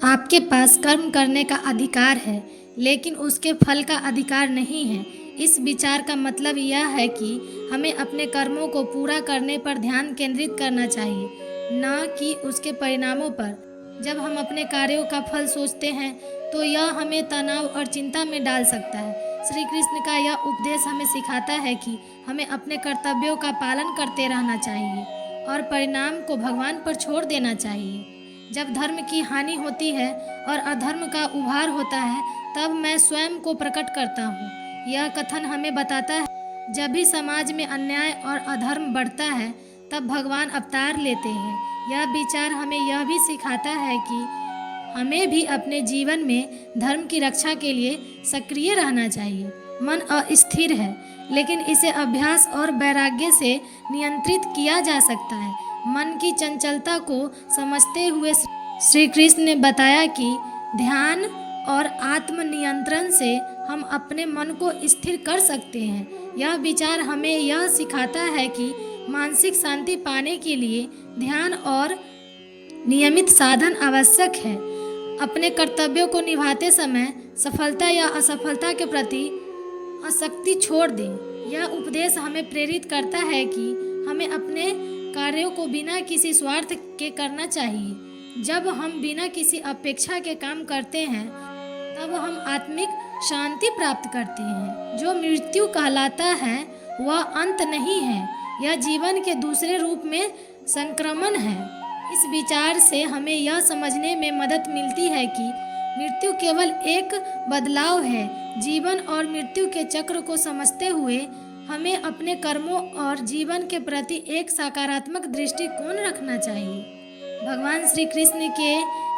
आपके पास कर्म करने का अधिकार है, लेकिन उसके फल का अधिकार नहीं है। इस विचार का मतलब यह है कि हमें अपने कर्मों को पूरा करने पर ध्यान केंद्रित करना चाहिए, न कि उसके परिणामों पर। जब हम अपने कार्यों का फल सोचते हैं, तो यह हमें तनाव और चिंता में डाल सकता है। श्री कृष्ण का यह उपदेश हमें सिखाता है कि हमें अपने कर्तव्यों का पालन करते रहना चाहिए और परिणाम को भगवान पर छोड़ देना चाहिए। जब धर्म की हानि होती है और अधर्म का उभार होता है, तब मैं स्वयं को प्रकट करता हूँ। यह कथन हमें बताता है, जब भी समाज में अन्याय और अधर्म बढ़ता है, तब भगवान अवतार लेते हैं। यह विचार हमें यह भी सिखाता है कि हमें भी अपने जीवन में धर्म की रक्षा के लिए सक्रिय रहना चाहिए। मन अस्थिर है, लेकिन इसे अभ्यास और वैराग्य से नियंत्रित किया जा सकता है। मन की चंचलता को समझते हुए श्री कृष्ण ने बताया कि ध्यान और आत्मनियंत्रण से हम अपने मन को स्थिर कर सकते हैं। यह विचार हमें यह सिखाता है कि मानसिक शांति पाने के लिए ध्यान और नियमित साधन आवश्यक है। अपने कर्तव्यों को निभाते समय सफलता या असफलता के प्रति आसक्ति छोड़ दें। यह उपदेश हमें प्रेरित करता है कि हमें अपने कार्यों को बिना किसी स्वार्थ के करना चाहिए। जब हम बिना किसी अपेक्षा के काम करते हैं, तब हम आत्मिक शांति प्राप्त करते हैं। जो मृत्यु कहलाता है, वह अंत नहीं है, यह जीवन के दूसरे रूप में संक्रमण है। इस विचार से हमें यह समझने में मदद मिलती है कि मृत्यु केवल एक बदलाव है। जीवन और मृत्यु के चक्र को समझते हुए हमें अपने कर्मों और जीवन के प्रति एक सकारात्मक दृष्टिकोण रखना चाहिए। भगवान श्री कृष्ण के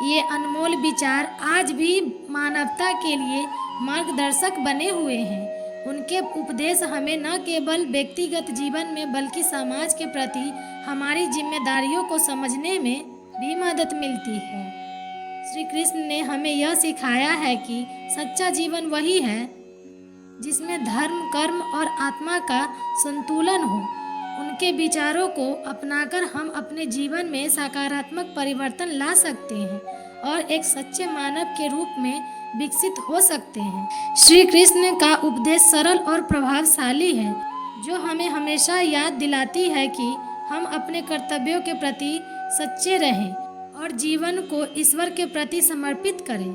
ये अनमोल विचार आज भी मानवता के लिए मार्गदर्शक बने हुए हैं। उनके उपदेश हमें न केवल व्यक्तिगत जीवन में, बल्कि समाज के प्रति हमारी जिम्मेदारियों को समझने में भी मदद मिलती है। श्री कृष्ण ने हमें यह सिखाया है कि सच्चा जीवन वही है जिसमें धर्म, कर्म और आत्मा का संतुलन हो। उनके विचारों को अपनाकर हम अपने जीवन में सकारात्मक परिवर्तन ला सकते हैं और एक सच्चे मानव के रूप में विकसित हो सकते हैं। श्री कृष्ण का उपदेश सरल और प्रभावशाली है, जो हमें हमेशा याद दिलाती है कि हम अपने कर्तव्यों के प्रति सच्चे रहें और जीवन को ईश्वर के प्रति समर्पित करें।